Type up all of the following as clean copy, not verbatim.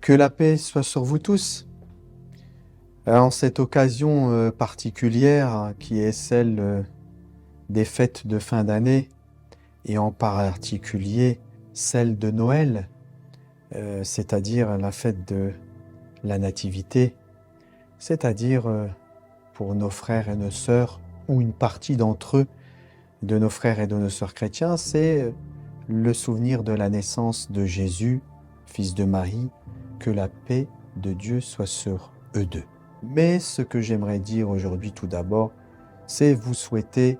Que la paix soit sur vous tous. En cette occasion particulière qui est celle des fêtes de fin d'année et en particulier celle de Noël, c'est-à-dire la fête de la Nativité, c'est-à-dire pour nos frères et nos sœurs ou une partie d'entre eux, de nos frères et de nos sœurs chrétiens, c'est le souvenir de la naissance de Jésus, fils de Marie, que la paix de Dieu soit sur eux deux. Mais ce que j'aimerais dire aujourd'hui tout d'abord, c'est vous souhaiter,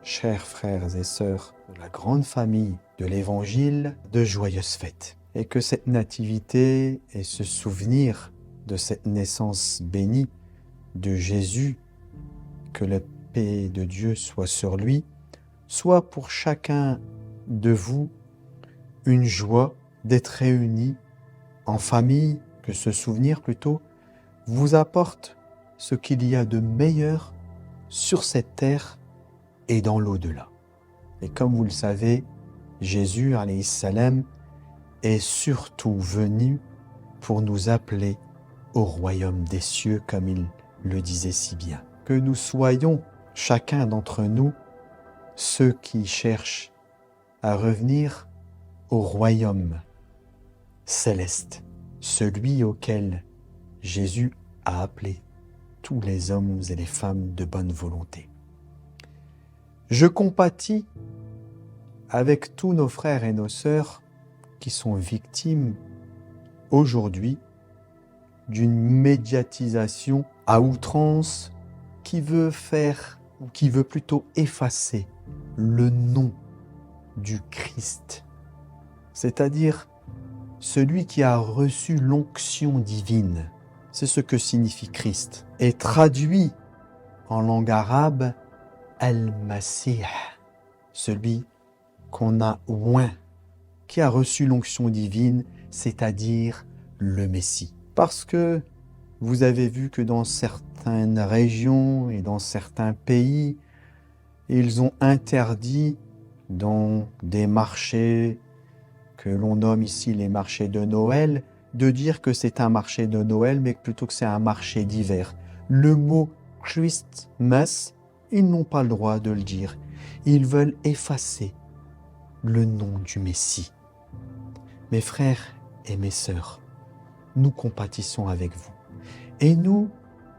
chers frères et sœurs de la grande famille de l'Évangile, de joyeuses fêtes. Et que cette nativité et ce souvenir de cette naissance bénie de Jésus, que la paix de Dieu soit sur lui, soit pour chacun de vous une joie d'être réunis en famille, que ce souvenir plutôt vous apporte ce qu'il y a de meilleur sur cette terre et dans l'au-delà. Et comme vous le savez, Jésus, alayhi salam, est surtout venu pour nous appeler au royaume des cieux, comme il le disait si bien. Que nous soyons, chacun d'entre nous, ceux qui cherchent à revenir au royaume céleste, celui auquel Jésus a appelé tous les hommes et les femmes de bonne volonté. Je compatis avec tous nos frères et nos sœurs qui sont victimes aujourd'hui d'une médiatisation à outrance qui veut faire, ou qui veut plutôt effacer le nom du Christ, c'est-à-dire celui qui a reçu l'onction divine. C'est ce que signifie Christ. Et traduit en langue arabe, Al-Masih, celui qu'on a oint, qui a reçu l'onction divine, c'est-à-dire le Messie. Parce que vous avez vu que dans certaines régions et dans certains pays, ils ont interdit dans des marchés que l'on nomme ici les marchés de Noël, de dire que c'est un marché de Noël, mais plutôt que c'est un marché d'hiver. Le mot Christmas, ils n'ont pas le droit de le dire. Ils veulent effacer le nom du Messie. Mes frères et mes sœurs, nous compatissons avec vous. Et nous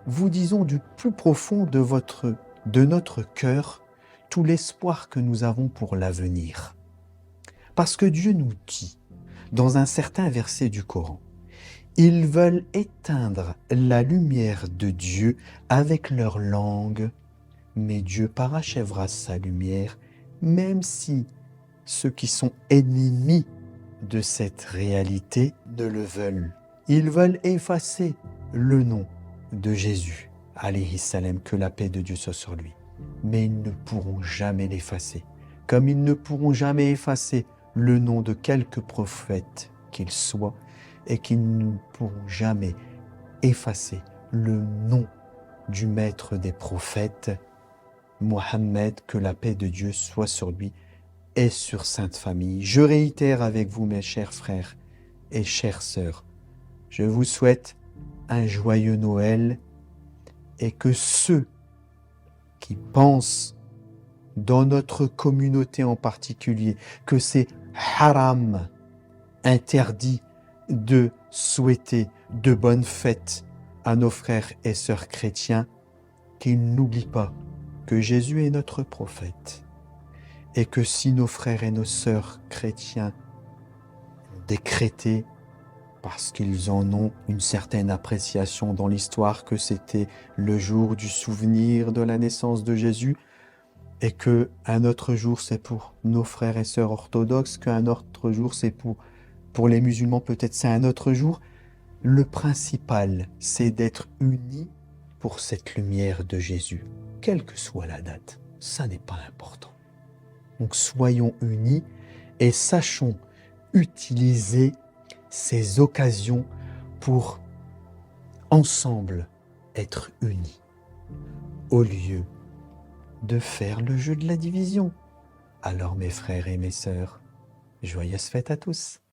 vous disons du plus profond de notre cœur tout l'espoir que nous avons pour l'avenir. Parce que Dieu nous dit, dans un certain verset du Coran, ils veulent éteindre la lumière de Dieu avec leur langue, mais Dieu parachèvera sa lumière, même si ceux qui sont ennemis de cette réalité ne le veulent. Ils veulent effacer le nom de Jésus, alayhi salam, que la paix de Dieu soit sur lui. Mais ils ne pourront jamais l'effacer, comme ils ne pourront jamais effacer le nom de quelque prophète qu'il soit, et qu'ils ne pourront jamais effacer le nom du maître des prophètes, Mohammed, que la paix de Dieu soit sur lui et sur Sainte Famille. Je réitère avec vous, mes chers frères et chères sœurs, je vous souhaite un joyeux Noël et que ceux qui pensent, dans notre communauté en particulier, que c'est haram, interdit de souhaiter de bonnes fêtes à nos frères et sœurs chrétiens, qu'ils n'oublient pas que Jésus est notre prophète et que si nos frères et nos sœurs chrétiens ont décrété, parce qu'ils en ont une certaine appréciation dans l'histoire, que c'était le jour du souvenir de la naissance de Jésus, et qu'un autre jour c'est pour nos frères et sœurs orthodoxes, qu'un autre jour c'est pour les musulmans, peut-être c'est un autre jour. Le principal, c'est d'être unis pour cette lumière de Jésus, quelle que soit la date. Ça n'est pas important. Donc soyons unis et sachons utiliser ces occasions pour ensemble être unis, au lieu de faire le jeu de la division. Alors mes frères et mes sœurs, joyeuses fêtes à tous.